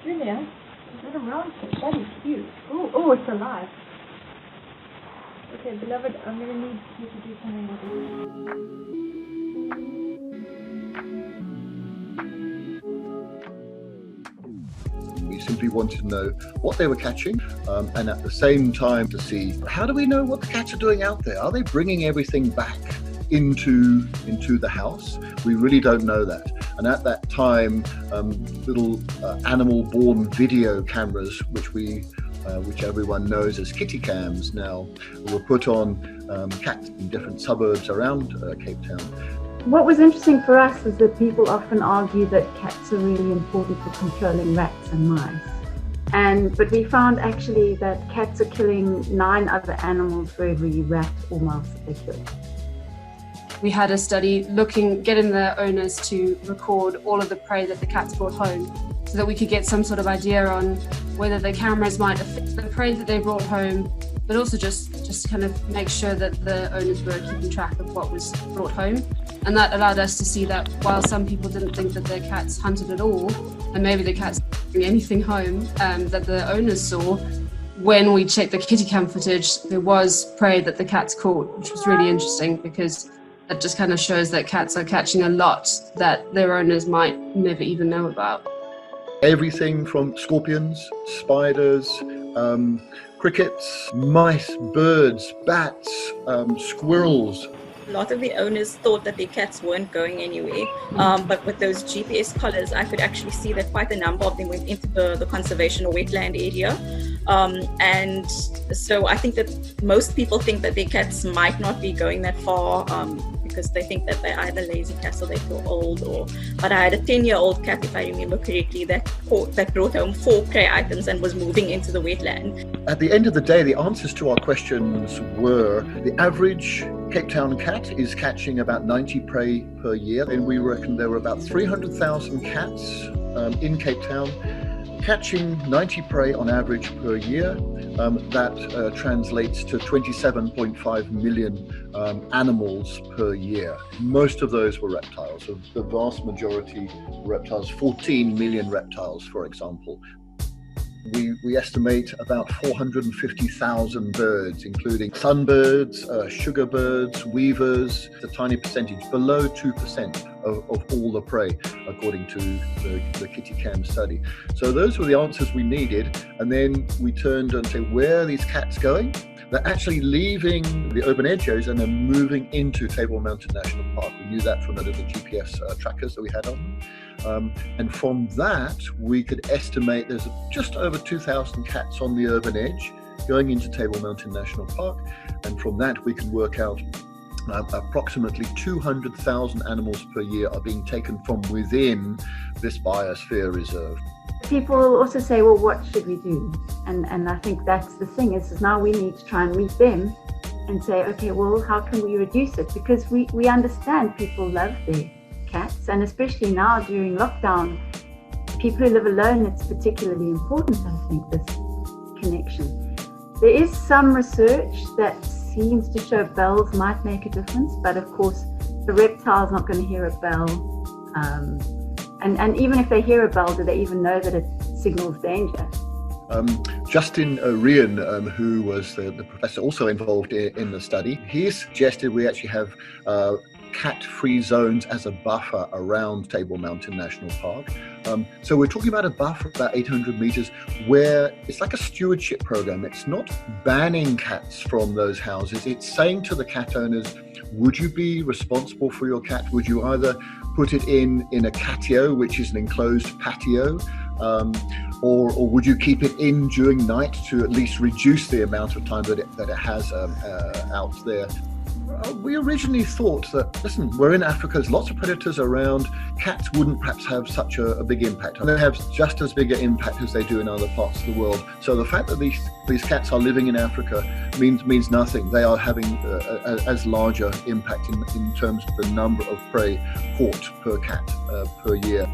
Julia, is that a round fish? That is cute. Oh, it's alive. Okay, beloved, I'm going to need you to do something with this. We simply wanted to know what they were catching, and at the same time to see, how do we know what the cats are doing out there? Are they bringing everything back into the house? We really don't know that. And at that time, little animal-born video cameras, which everyone knows as kitty cams now, were put on cats in different suburbs around Cape Town. What was interesting for us is that people often argue that cats are really important for controlling rats and mice. But we found actually that cats are killing 9 other animals for every rat or mouse that they kill. We had a study getting the owners to record all of the prey that the cats brought home so that we could get some sort of idea on whether the cameras might affect the prey that they brought home, but also just kind of make sure that the owners were keeping track of what was brought home. And that allowed us to see that while some people didn't think that their cats hunted at all, and maybe the cats didn't bring anything home, that the owners saw, when we checked the kitty cam footage, there was prey that the cats caught, which was really interesting because it just kind of shows that cats are catching a lot that their owners might never even know about. Everything from scorpions, spiders, crickets, mice, birds, bats, squirrels. A lot of the owners thought that their cats weren't going anywhere, but with those GPS collars, I could actually see that quite a number of them went into the conservation or wetland area. And so I think that most people think that their cats might not be going that far because they think that they're either lazy cats or they feel old. But I had a 10-year-old cat, if I remember correctly, that brought home 4 prey items and was moving into the wetland. At the end of the day, the answers to our questions were the average Cape Town cat is catching about 90 prey per year, and we reckon there were about 300,000 cats in Cape Town catching 90 prey on average per year. That translates to 27.5 million animals per year. Most of those were reptiles. So the vast majority were reptiles, 14 million reptiles, for example. We estimate about 450,000 birds, including sunbirds, sugarbirds, weavers, a tiny percentage, below 2% of all the prey, according to the kitty cam study. So those were the answers we needed. And then we turned and said, where are these cats going? They're actually leaving the urban edges and then moving into Table Mountain National Park. We knew that from the little GPS trackers that we had on them. And from that, we could estimate there's just over 2,000 cats on the urban edge going into Table Mountain National Park. And from that, we could work out approximately 200,000 animals per year are being taken from within this biosphere reserve. People also say, well, what should we do? And I think that's the thing is now we need to try and meet them and say, okay, well, how can we reduce it? Because we understand people love their cats, and especially now during lockdown, people who live alone, it's particularly important, I think, this connection. There is some research that seems to show bells might make a difference, but of course, the reptile's not going to hear a bell. And even if they hear a bell, do they even know that it signals danger? Justin Rian, who was the professor also involved in the study, he suggested we actually have cat-free zones as a buffer around Table Mountain National Park. So we're talking about a buffer about 800 meters where it's like a stewardship program. It's not banning cats from those houses. It's saying to the cat owners, would you be responsible for your cat? Would you either put it in a catio, which is an enclosed patio, or would you keep it in during night to at least reduce the amount of time that it has out there? We originally thought that, listen, we're in Africa, there's lots of predators around, cats wouldn't perhaps have such a big impact. And they have just as big an impact as they do in other parts of the world. So the fact that these cats are living in Africa means nothing. They are having as larger impact in terms of the number of prey caught per cat per year.